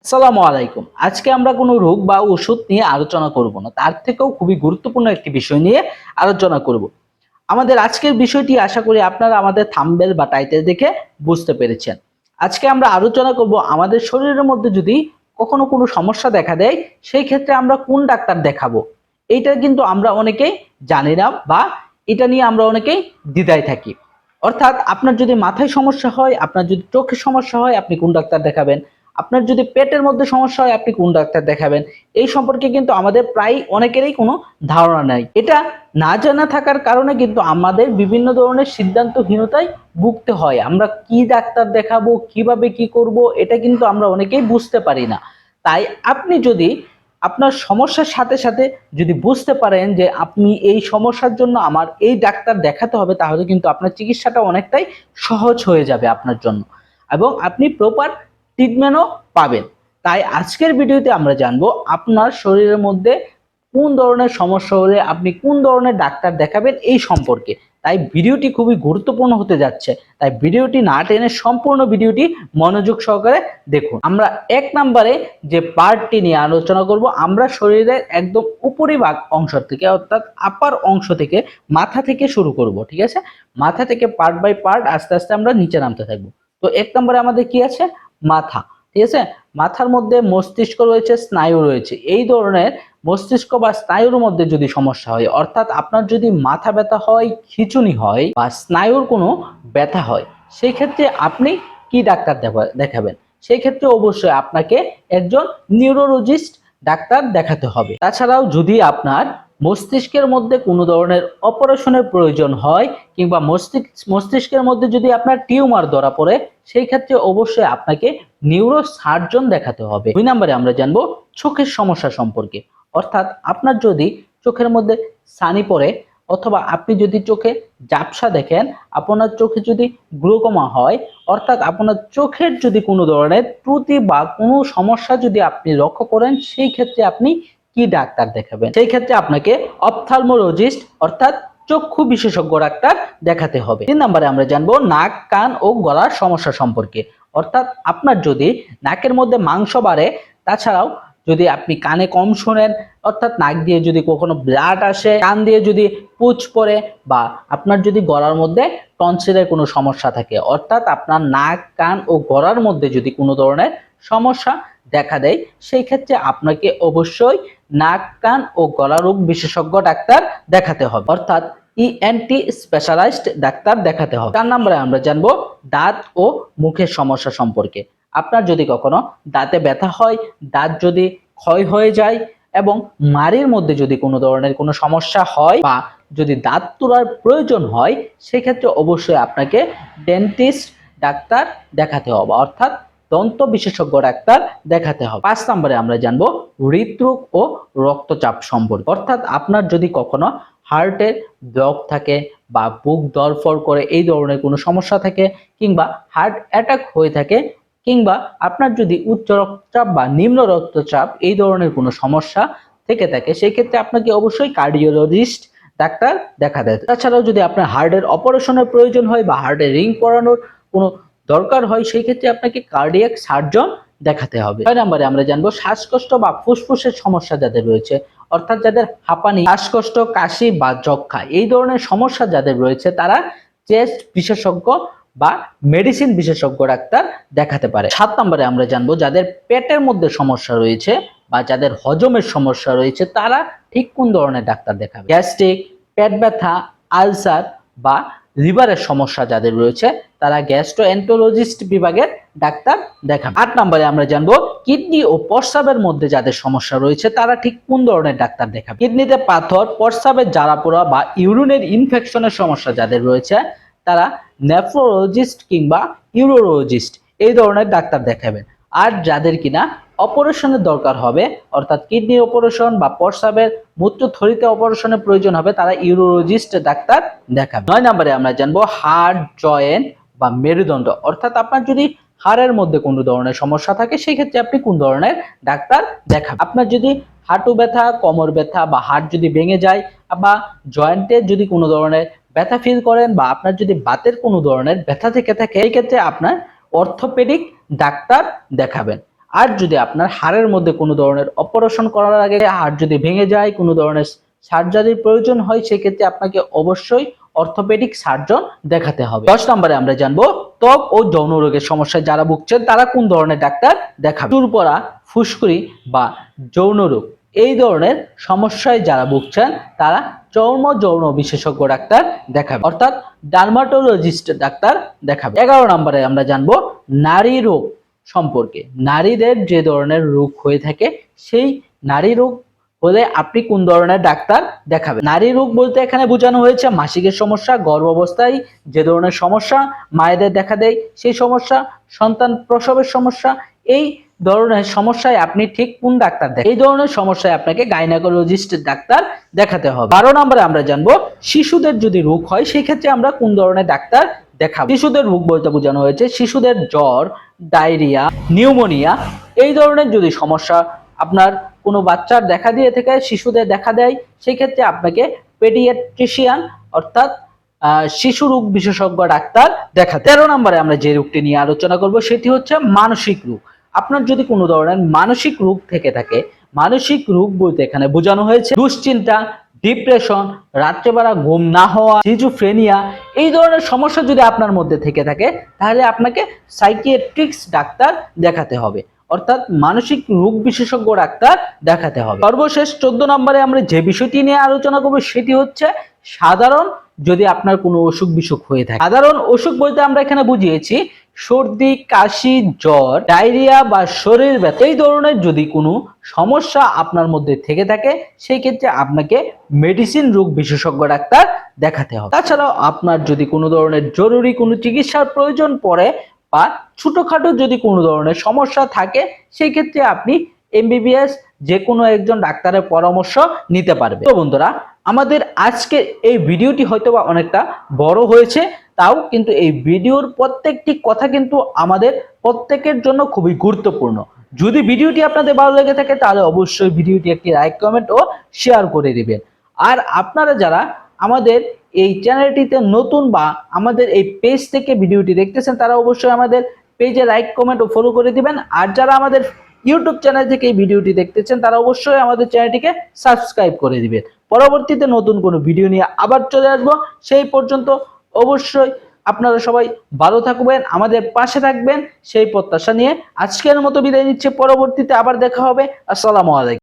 আসসালামু আলাইকুম। আজকে আমরা কোনো রোগ বা ওষুধ নিয়ে আলোচনা করব না। তার থেকেও খুবই গুরুত্বপূর্ণ একটি বিষয় নিয়ে আলোচনা করব। আমাদের আজকের বিষয়টি আশা করি আপনারা আমাদের থাম্বনেল বা টাইটেল দেখে বুঝতে পেরেছেন। আজকে আমরা আলোচনা করব আমাদের শরীরের মধ্যে যদি কখনো কোনো সমস্যা দেখা দেয়, সেই ক্ষেত্রে আমরা কোন ডাক্তার দেখাবো? এইটা কিন্তু আমরা অনেকেই জানি না বা এটা নিয়ে আমরা অনেকেই দ্বিধায় থাকি। অর্থাৎ আপনার যদি মাথায় সমস্যা হয়, আপনার যদি চোখে সমস্যা হয়, আপনি কোন ডাক্তার দেখাবেন? আপনার যদি পেটের মধ্যে সমস্যা হয় আপনি কোন ডাক্তার দেখাবেন, এই সম্পর্কে কিন্তু আমাদের প্রায় অনেকেরই কোনো ধারণা নাই। এটা না জানা থাকার কারণে কিন্তু আমাদের বিভিন্ন ধরনের সিদ্ধান্তহীনতায় ভুগতে হয়। আমরা কি ডাক্তার দেখাবো, কিভাবে কি করব, এটা কিন্তু আমরা অনেকেই বুঝতে পারি না। তাই আপনি যদি আপনার সমস্যার সাথে সাথে যদি বুঝতে পারেন যে আপনি এই সমস্যার জন্য আমার এই ডাক্তার দেখাতে হবে, তাহলে কিন্তু আপনার চিকিৎসাটা অনেকটাই সহজ হয়ে যাবে আপনার জন্য এবং আপনি প্রপার ট্রিটমেন্টও পাবেন। তাই আজকের ভিডিওতে আমরা জানবো আপনার শরীরের মধ্যে কোন ধরনের সমস্যা হলে আপনি কোন ধরনের ডাক্তার দেখাবেন এই সম্পর্কে। তাই ভিডিওটি খুবই গুরুত্বপূর্ণ হতে যাচ্ছে। তাই ভিডিওটি না টেনে সম্পূর্ণ ভিডিওটি মনোযোগ সহকারে দেখুন। আমরা এক নম্বরে যে পার্টটি নিয়ে আলোচনা করব, আমরা শরীরের একদম উপরিভাগ অংশ থেকে অর্থাৎ আপার অংশ থেকে মাথা থেকে শুরু করব, ঠিক আছে? মাথা থেকে পার্ট বাই পার্ট আস্তে আস্তে আমরা নিচে নামতে থাকবো। তো এক নম্বরে আমাদের কি আছে? মাথা, ঠিক আছে? মাথার মধ্যে মস্তিষ্ক রয়েছে, স্নায়ু রয়েছে। এই ধরনের মস্তিষ্ক বা স্নায়ুর মধ্যে যদি সমস্যা হয়, অর্থাৎ আপনার যদি মাথা ব্যথা হয়, খিঁচুনি হয় বা স্নায়ুর কোনো ব্যথা হয়, সেই ক্ষেত্রে আপনি কি ডাক্তার দেখাবেন? সেই ক্ষেত্রে অবশ্যই আপনাকে একজন নিউরোলজিস্ট ডাক্তার দেখাতে হবে। তাছাড়াও যদি আপনার মস্তিষ্কের মধ্যে কোনো ধরনের অপারেশনের প্রয়োজন হয় কিংবা মস্তিষ্কের মধ্যে যদি আপনার টিউমার ধরা পড়ে, সেই ক্ষেত্রে অবশ্যই আপনাকে নিউরো সার্জন দেখাতে হবে। দুই নম্বরে আমরা জানবো চোখের সমস্যা সম্পর্কে। অর্থাৎ আপনার যদি চোখের মধ্যে ছানি পড়ে অথবা আপনি যদি চোখে ঝাপসা দেখেন, আপনার চোখে যদি গ্লুকোমা হয়, অর্থাৎ আপনার চোখের যদি কোনো ধরনের ত্রুটি বা কোনো সমস্যা যদি আপনি লক্ষ্য করেন, সেই ক্ষেত্রে আপনি কি ডাক্তার দেখাবেন? সেই ক্ষেত্রে আপনাকে অপথ্যালমোলজিস্ট অর্থাৎ চক্ষু বিশেষজ্ঞ ডাক্তার দেখাতে হবে। তিন নম্বরে আমরা জানবো নাক, কান ও গলার সমস্যা সম্পর্কে। অর্থাৎ আপনার যদি নাকের মধ্যে মাংস বাড়ে, তাছাড়াও যদি আপনি কানে কম শোনেন, অর্থাৎ নাক দিয়ে যদি কখনো ব্লাড আসে, কান দিয়ে যদি পুঁজ পড়ে বা আপনার যদি গলার মধ্যে টনসিলের কোনো সমস্যা থাকে, অর্থাৎ আপনার নাক, কান ও গলার মধ্যে যদি কোনো ধরনের সমস্যা দেখা দেয়, সেই ক্ষেত্রে আপনাকে অবশ্যই নাক, কান ও গলা রোগ বিশেষজ্ঞ ডাক্তার দেখাতে হবে, অর্থাৎ ইএনটি স্পেশালাইজড ডাক্তার দেখাতে হবে। 4 নম্বরে আমরা জানবো দাঁত ও মুখের সমস্যা সম্পর্কে। আপনার যদি কখনো দাঁতে ব্যথা হয়, দাঁত যদি ক্ষয় হয়ে যায় এবং মাড়ির মধ্যে যদি কোনো ধরনের কোনো সমস্যা হয় বা যদি দাঁত তোলার প্রয়োজন হয়, সেক্ষেত্রে অবশ্যই আপনাকে ডেন্টিস্ট ডাক্তার দেখাতে হবে, অর্থাৎ দন্ত বিশেষজ্ঞ ডাক্তার দেখাতে হবে। 5 নম্বরে আমরা জানবো হৃদরোগ ও রক্তচাপ সম্পর্কে। অর্থাৎ আপনার যদি কখনো হার্টের ব্লক থাকে বা বুক ধড়ফড় করে এই ধরনের কোনো সমস্যা থাকে কিংবা হার্ট অ্যাটাক হয়ে থাকে কিংবা আপনার যদি উচ্চ রক্তচাপ বা নিম্ন রক্তচাপ এই ধরনের কোনো সমস্যা থেকে থাকে, সেই ক্ষেত্রে আপনাকে অবশ্যই কার্ডিওলজিস্ট ডাক্তার দেখাতে হবে। তাছাড়াও যদি আপনার হার্টের অপারেশনের প্রয়োজন হয় বা হার্টের রিং পরানোর কোনো দরকার হয়, সেই ক্ষেত্রে আপনাকে কার্ডিয়াক সার্জন দেখাতে হবে। 6 নম্বরে আমরা জানবো শ্বাসকষ্ট বা ফুসফুসের সমস্যা যাদের রয়েছে, অর্থাৎ যাদের হাঁপানি, শ্বাসকষ্ট, কাশি বা যক্ষ্মা এই ধরনের সমস্যা যাদের রয়েছে, তারা চেস্ট বিশেষজ্ঞ বা মেডিসিন বিশেষজ্ঞ ডাক্তার দেখাতে পারে। 7 নম্বরে আমরা জানবো যাদের পেটের মধ্যে সমস্যা রয়েছে বা যাদের হজমের সমস্যা রয়েছে, তারা ঠিক কোন ধরনের ডাক্তার দেখাবে? গ্যাস্ট্রিক, পেট ব্যথা, আলসার বা লিভারের সমস্যা যাদের রয়েছে, তারা গ্যাস্ট্রোএন্টারোলজিস্ট বিভাগের ডাক্তার দেখাবে। 8 নম্বরে আমরা জানবো কিডনি ও প্রস্রাবের মধ্যে যাদের সমস্যা রয়েছে, তারা ঠিক কোন ধরনের ডাক্তার দেখাবে? কিডনিতে পাথর, প্রস্রাবের জ্বালা পোড়া বা ইউরিনের ইনফেকশনের সমস্যা যাদের রয়েছে, তারা নেফ্রোলজিস্ট কিংবা ইউরোলজিস্ট এই ধরনের ডাক্তার দেখাবেন। আর যাদের কিনা অপারেশনের দরকার হবে, অর্থাৎ কিডনি অপারেশন বা প্রস্রাবের মূত্রথলিতে অপারেশনের প্রয়োজন হবে, তারা ইউরোলজিস্ট ডাক্তার দেখাবে। 9 নম্বরে আমরা জানবো হাড়, জয়েন্ট বা মেরুদণ্ড। অর্থাৎ আপনার যদি হাড়ের মধ্যে কোনো ধরনের সমস্যা থাকে, সেই ক্ষেত্রে আপনি কোন ধরনের ডাক্তার দেখাবেন? আপনার যদি হাঁটু ব্যথা, কোমর ব্যথা বা হাড় যদি ভেঙে যায় বা জয়েন্টে যদি কোনো ধরনের ব্যথা ফিল করেন বা আপনার যদি বাতের কোনো ধরনের ব্যথা থেকে থাকে, এই ক্ষেত্রে আপনার অর্থোপেডিক ডাক্তার দেখাবেন। আর যদি আপনার হাড়ের মধ্যে কোনো ধরনের অপারেশন করার আগে হাড় যদি ভেঙে যায়, কোনো ধরনের সার্জারির প্রয়োজন হয়, সেক্ষেত্রে আপনাকে অবশ্যই অর্থোপেডিক সার্জন দেখাতে হবে। 10 নম্বরে আমরা জানবো ত্বক ও যৌন রোগের সমস্যায় যারা ভুগছেন তারা কোন ধরনের ডাক্তার দেখাবে। চুল পড়া, ফুসকুড়ি বা যৌন রোগ এই ধরনের সমস্যায় যারা ভুগছেন তারা যৌন বিশেষজ্ঞ ডাক্তার দেখাবে, অর্থাৎ ডার্মাটোলজিস্ট ডাক্তার দেখাবে। 11 নম্বরে আমরা জানবো নারী রোগ সম্পর্কে। নারীদের যে ধরনের রোগ হয়ে থাকে সেই নারী রোগ হলে আপনি কোন ধরনের ডাক্তার দেখাবেন। নারী রোগ বলতে এখানে বোঝানো হয়েছে মাসিকের সমস্যা, গর্ভাবস্থায় যে ধরনের সমস্যা মায়েদের দেখা দেয় সেই সমস্যা, সন্তান প্রসবের সমস্যা, এই ধরনের সমস্যায় আপনি ঠিক কোন ডাক্তার দেখেন। এই ধরনের সমস্যায় আপনাকে গাইনোকোলজিস্ট ডাক্তার দেখাতে হবে। 12 নম্বরে আমরা জানবো শিশুদের যদি রোগ হয় সেই ক্ষেত্রে আমরা কোন ধরনের ডাক্তার দেখাবো। শিশুদের রোগ বলতে বোঝানো হয়েছে শিশুদের জ্বর, ডায়রিয়া, নিউমোনিয়া এই ধরনের যদি সমস্যা আপনার কোনো বাচ্চার দেখা দিয়ে থাকে, শিশুদের দেখা দেয়, সেই ক্ষেত্রে আপনাকে পেডিয়াট্রিশিয়ান অর্থাৎ শিশু রোগ বিশেষজ্ঞ ডাক্তার দেখাতে। 13 নম্বরে আমরা যে রোগটি নিয়ে আলোচনা করব সেটি হচ্ছে মানসিক রোগ। আপনার যদি কোনো ধরনের মানসিক রোগ থেকে থাকে, মানসিক রোগ বলতে এখানে বোঝানো হয়েছে দুশ্চিন্তা, ডিপ্রেশন, রাত্রেবেলা ঘুম না হওয়া, সিজোফ্রেনিয়া এই ধরনের সমস্যা যদি আপনার মধ্যে থেকে থাকে তাহলে আপনাকে সাইকিয়াট্রিক্স ডাক্তার দেখাতে হবে, অর্থাৎ মানসিক রোগ বিশেষজ্ঞ ডাক্তার দেখাতে হবে। সর্বশেষ 14 নম্বরে আমরা যে বিষয়টি নিয়ে আলোচনা করব সেটি হচ্ছে সাধারণ যদি আপনার কোনো অসুখ বিসুখ হয়ে থাকে। সাধারণ অসুখ বলতে আমরা এখানে বুঝিয়েছি সর্দি, কাশি, জ্বর, ডায়রিয়া বা শরীর ব্যথা এই ধরনের যদি কোনো সমস্যা আপনার মধ্যে থেকে থাকে সেই ক্ষেত্রে আপনাকে মেডিসিন রোগ বিশেষজ্ঞ ডাক্তার দেখাতে হবে। তাছাড়াও আপনার যদি কোনো ধরনের জরুরি কোনো চিকিৎসার প্রয়োজন পড়ে বা ছোটখাটো যদি কোনো ধরনের সমস্যা থাকে সেই ক্ষেত্রে আপনি এমবিবিএস যে কোনো একজন ডাক্তারের পরামর্শ নিতে পারবে। তো বন্ধুরা, আমাদের আজকে এই ভিডিওটি হয়তোবা অনেকটা বড় হয়েছে, তাও কিন্তু এই ভিডিওর প্রত্যেকটি কথা কিন্তু আমাদের প্রত্যেকের জন্য খুবই গুরুত্বপূর্ণ। যদি ভিডিওটি আপনাদের ভালো লেগে থাকে তাহলে অবশ্যই ভিডিওটি একটি লাইক, কমেন্ট ও শেয়ার করে দিবেন। আর আপনারা যারা আমাদের এই চ্যানেলটিতে নতুন বা আমাদের এই পেজ থেকে ভিডিওটি দেখতেছেন তারা অবশ্যই আমাদের পেজে লাইক, কমেন্ট ও ফলো করে দিবেন। আর যারা আমাদের ইউটিউব চ্যানেল থেকে এই ভিডিওটি দেখতেছেন তারা অবশ্যই আমাদের চ্যানেলটিকে সাবস্ক্রাইব করে দিবেন। পরবর্তীতে নতুন কোনো ভিডিও নিয়ে আবার চলে আসবো। সেই পর্যন্ত অবশ্যই আপনারা সবাই ভালো থাকবেন, আমাদের পাশে থাকবেন সেই প্রত্যাশা নিয়ে আজকের মতো বিদায় নিচ্ছে। পরবর্তীতে আবার দেখা হবে। আসসালামু আলাইকুম।